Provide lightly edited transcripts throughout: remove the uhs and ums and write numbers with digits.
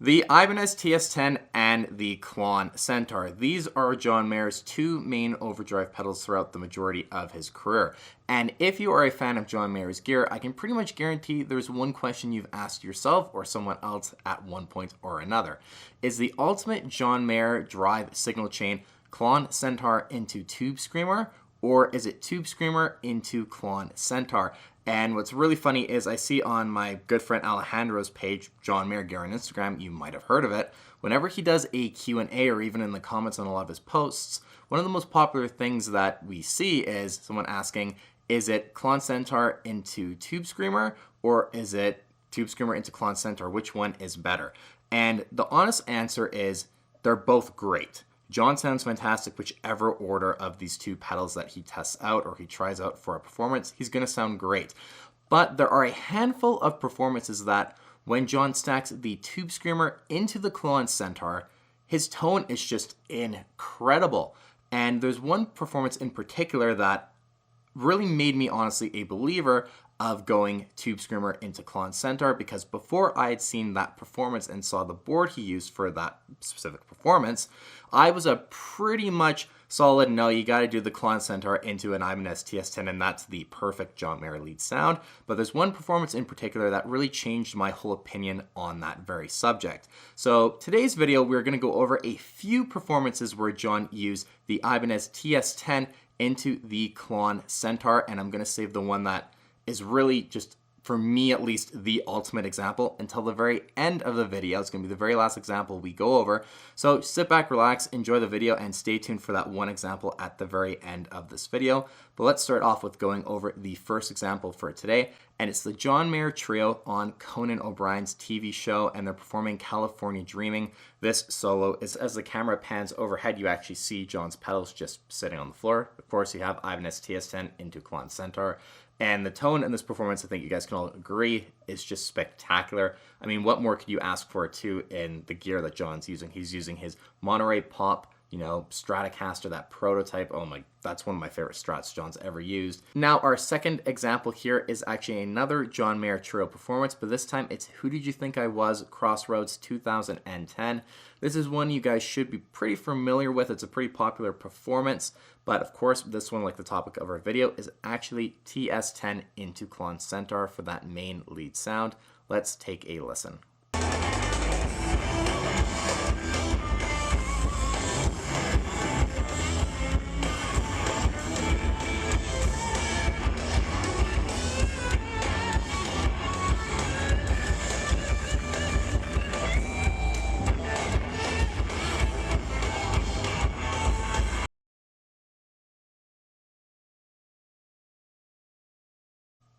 The Ibanez TS10 and the Klon Centaur. These are John Mayer's two main overdrive pedals throughout the majority of his career. And if you are a fan of John Mayer's gear, I can pretty much guarantee there's one question you've asked yourself or someone else at one point or another. Is the ultimate John Mayer drive signal chain Klon Centaur into Tube Screamer, or is it Tube Screamer into Klon Centaur? And what's really funny is I see on my good friend Alejandro's page, John Mayer Gear on Instagram, you might have heard of it, whenever he does a Q&A or even in the comments on a lot of his posts, one of the most popular things that we see is someone asking, is it Klon Centaur into Tube Screamer, or is it Tube Screamer into Klon Centaur? Which one is better? And the honest answer is they're both great. John sounds fantastic whichever order of these two pedals that he tests out or he tries out for a performance, he's going to sound great. But there are a handful of performances that when John stacks the Tube Screamer into the Klon Centaur, his tone is just incredible. And there's one performance in particular that really made me honestly a believer of going Tube Screamer into Klon Centaur, because before I had seen that performance and saw the board he used for that specific performance, I was a pretty much solid no, you got to do the Klon Centaur into an Ibanez TS10 and that's the perfect John Mayer lead sound. But there's one performance in particular that really changed my whole opinion on that very subject. So today's video, we're going to go over a few performances where John used the Ibanez TS10 into the Klon Centaur, and I'm going to save the one that is really just, for me at least, the ultimate example until the very end of the video. It's going to be the very last example we go over. So sit back, relax, enjoy the video, and stay tuned for that one example at the very end of this video. But let's start off with going over the first example for today, and it's the John Mayer Trio on Conan O'Brien's TV show, and they're performing California Dreaming. This solo is, as the camera pans overhead, you actually see John's pedals just sitting on the floor. Of course, you have Ibanez TS10 into Klon Centaur. And the tone in this performance, I think you guys can all agree, is just spectacular. I mean, what more could you ask for, too, in the gear that John's using? He's using his Monterey Pop, Stratocaster, that prototype. Oh my, that's one of my favorite Strats John's ever used. Now, our second example here is actually another John Mayer Trio performance, but this time it's Who Did You Think I Was? Crossroads 2010. This is one you guys should be pretty familiar with. It's a pretty popular performance, but of course, this one, like the topic of our video, is actually TS10 into Klon Centaur for that main lead sound. Let's take a listen.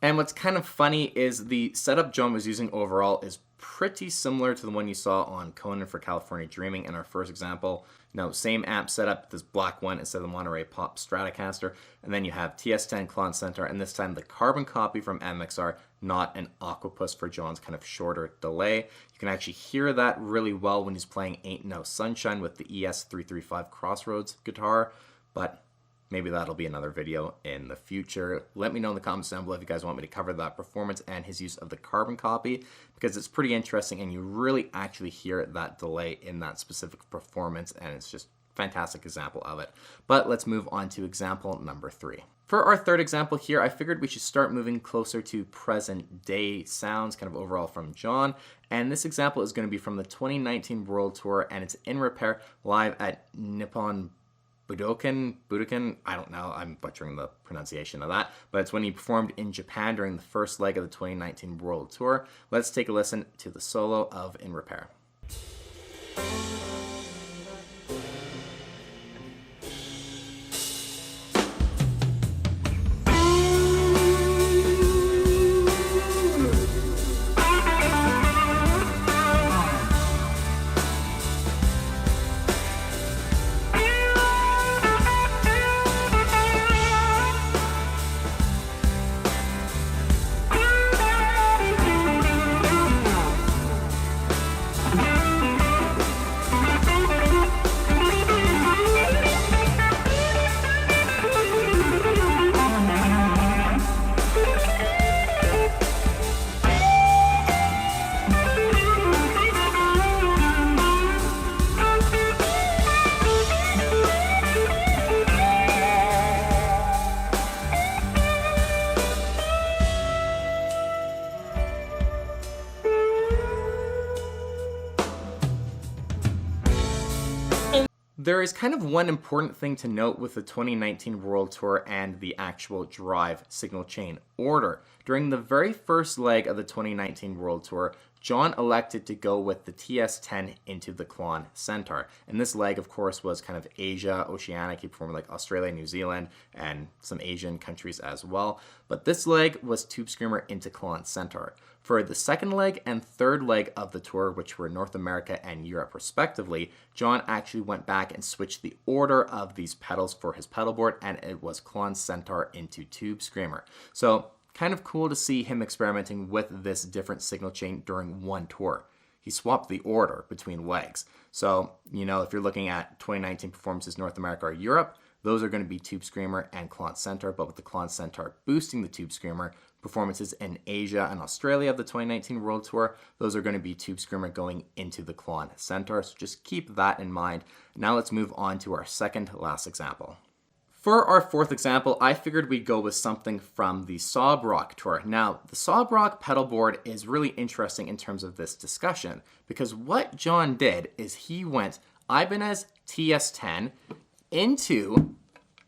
And what's kind of funny is the setup John was using overall is pretty similar to the one you saw on Conan for California Dreaming in our first example. Same amp setup, this black one instead of the Monterey Pop Stratocaster. And then you have TS10 Klon Centaur, and this time the carbon copy from MXR, not an Octopus for John's kind of shorter delay. You can actually hear that really well when he's playing Ain't No Sunshine with the ES335 Crossroads guitar, but maybe that'll be another video in the future. Let me know in the comments down below if you guys want me to cover that performance and his use of the carbon copy, because it's pretty interesting and you really actually hear that delay in that specific performance, and it's just a fantastic example of it. But let's move on to example number 3. For our third example here, I figured we should start moving closer to present day sounds, kind of overall from John. And this example is going to be from the 2019 World Tour, and it's In Repair live at Nippon Budokan, I don't know, I'm butchering the pronunciation of that, but it's when he performed in Japan during the first leg of the 2019 World Tour. Let's take a listen to the solo of In Repair. There is kind of one important thing to note with the 2019 World Tour and the actual drive signal chain order. During the very first leg of the 2019 World Tour, John elected to go with the TS10 into the Klon Centaur. And this leg, of course, was kind of Asia, Oceanic. He performed like Australia, New Zealand, and some Asian countries as well. But this leg was Tube Screamer into Klon Centaur. For the second leg and third leg of the tour, which were North America and Europe respectively, John actually went back and switched the order of these pedals for his pedal board, and it was Klon Centaur into Tube Screamer. So kind of cool to see him experimenting with this different signal chain during one tour. He swapped the order between legs. So, you know, if you're looking at 2019 performances North America or Europe, those are going to be Tube Screamer and Klon Centaur, but with the Klon Centaur boosting the Tube Screamer, performances in Asia and Australia of the 2019 World Tour, those are going to be Tube Screamer going into the Klon Centaur. So just keep that in mind. Now let's move on to our second last example. For our fourth example, I figured we'd go with something from the Sob Rock tour. Now, the Sob Rock pedal board is really interesting in terms of this discussion, because what John did is he went Ibanez TS10 into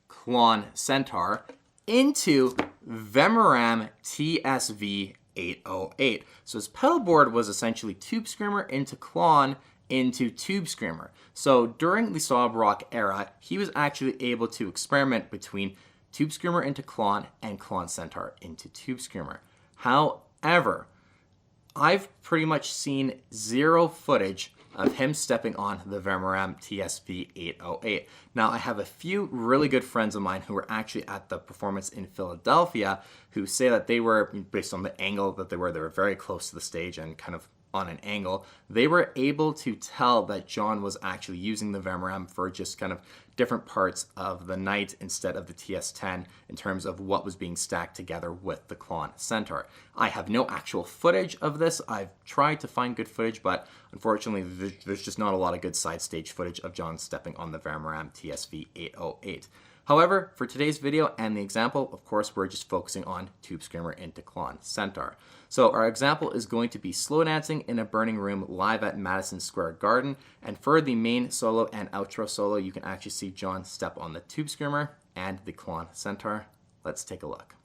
Klon Centaur into Vemoram TSV 808. So his pedal board was essentially Tube Screamer into Klon into Tube Screamer. So during the Sob Rock era, he was actually able to experiment between Tube Screamer into Klon and Klon Centaur into Tube Screamer. However, I've pretty much seen zero footage of him stepping on the Vemoram TSV 808. Now, I have a few really good friends of mine who were actually at the performance in Philadelphia who say that they were, based on the angle that they were very close to the stage and kind of on an angle, they were able to tell that John was actually using the Vemoram for just kind of different parts of the night instead of the TS10 in terms of what was being stacked together with the Klon Centaur. I have no actual footage of this. I've tried to find good footage, but unfortunately there's just not a lot of good side stage footage of John stepping on the Vemoram TSV 808. However, for today's video and the example, of course, we're just focusing on Tube Screamer into Klon Centaur. So our example is going to be slow dancing in a burning room live at Madison Square Garden. And for the main solo and outro solo, you can actually see John step on the Tube Screamer and the Klon Centaur. Let's take a look.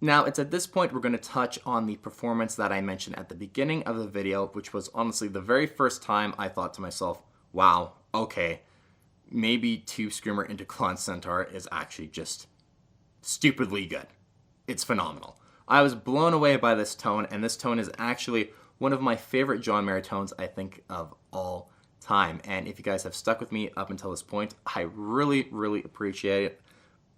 Now, it's at this point we're going to touch on the performance that I mentioned at the beginning of the video, which was honestly the very first time I thought to myself, wow, okay, maybe Tube Screamer into Klon Centaur is actually just stupidly good. It's phenomenal. I was blown away by this tone, and this tone is actually one of my favorite John Mayer tones, I think, of all time. And if you guys have stuck with me up until this point, I really, really appreciate it.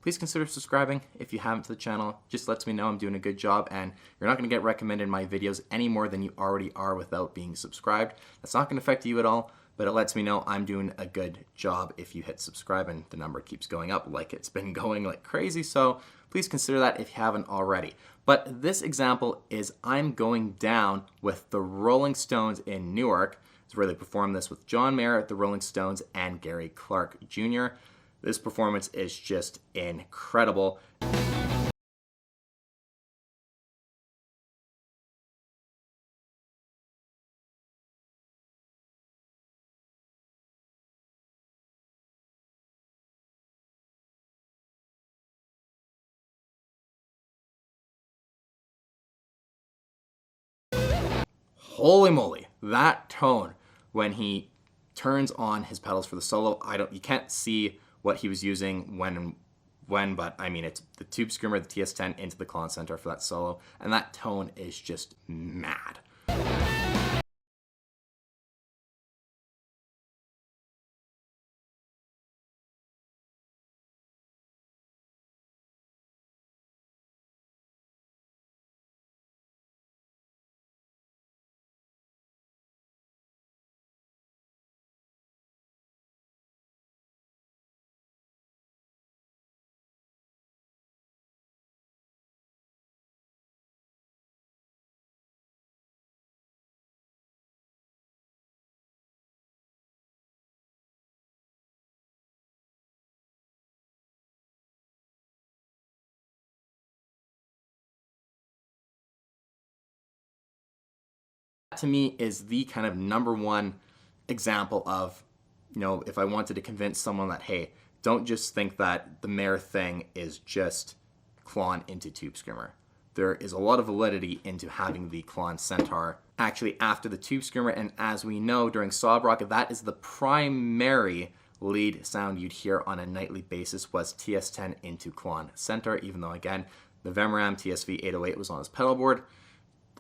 Please consider subscribing if you haven't to the channel. Just lets me know I'm doing a good job, and you're not going to get recommended my videos any more than you already are without being subscribed. That's not going to affect you at all, but it lets me know I'm doing a good job if you hit subscribe, and the number keeps going up like it's been going like crazy, so please consider that if you haven't already. But this example is I'm going down with the Rolling Stones in Newark. It's where they performed this with John Mayer, the Rolling Stones, and Gary Clark Jr. This performance is just incredible. Holy moly, that tone when he turns on his pedals for the solo, you can't see what he was using when, but I mean, it's the Tube Screamer, the TS10 into the Klon Centaur for that solo, and that tone is just mad. To me is the kind of #1 example of, if I wanted to convince someone that, hey, don't just think that the Mare thing is just Klon into Tube Screamer. There is a lot of validity into having the Klon Centaur actually after the Tube Screamer, and as we know during Sob Rock, that is the primary lead sound you'd hear on a nightly basis was TS10 into Klon Centaur, even though again, the Vemram TSV 808 was on his pedal board.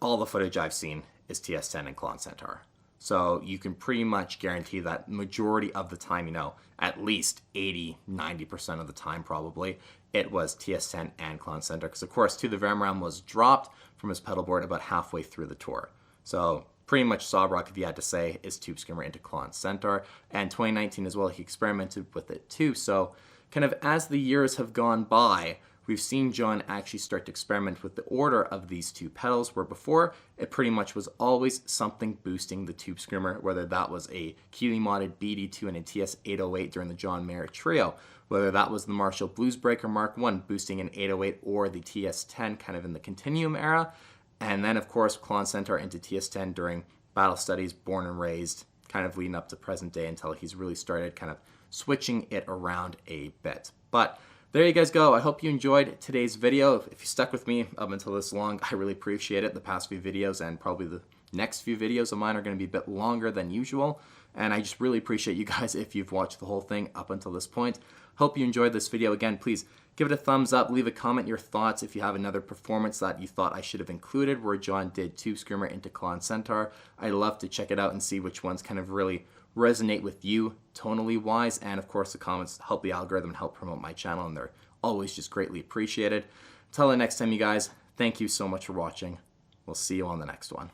All the footage I've seen is TS10 and Klon Centaur. So you can pretty much guarantee that majority of the time, at least 80-90% of the time probably, it was TS10 and Klon Centaur. Because of course, too, the Vemram was dropped from his pedal board about halfway through the tour. So pretty much Sob Rock, if you had to say, is Tube Screamer into Klon Centaur. And 2019 as well, he experimented with it too. So kind of as the years have gone by, we've seen John actually start to experiment with the order of these two pedals, where before it pretty much was always something boosting the Tube Screamer, whether that was a Keeley modded BD2 and a TS808 during the John Mayer trio, whether that was the Marshall Bluesbreaker Mark I boosting an 808 or the TS10 kind of in the Continuum era, and then of course Klon Centaur into TS10 during Battle Studies, Born and Raised, kind of leading up to present day until he's really started kind of switching it around a bit. But there you guys go. I hope you enjoyed today's video. If you stuck with me up until this long, I really appreciate it. The past few videos and probably the next few videos of mine are going to be a bit longer than usual. And I just really appreciate you guys if you've watched the whole thing up until this point. Hope you enjoyed this video. Again, please give it a thumbs up. Leave a comment your thoughts if you have another performance that you thought I should have included where John did Tube Screamer into Klon Centaur. I'd love to check it out and see which ones kind of really resonate with you tonally wise. And of course, the comments help the algorithm and help promote my channel, and they're always just greatly appreciated. Until the next time, you guys, thank you so much for watching. We'll see you on the next one.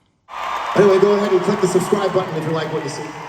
Anyway, go ahead and click the subscribe button if you like what you see.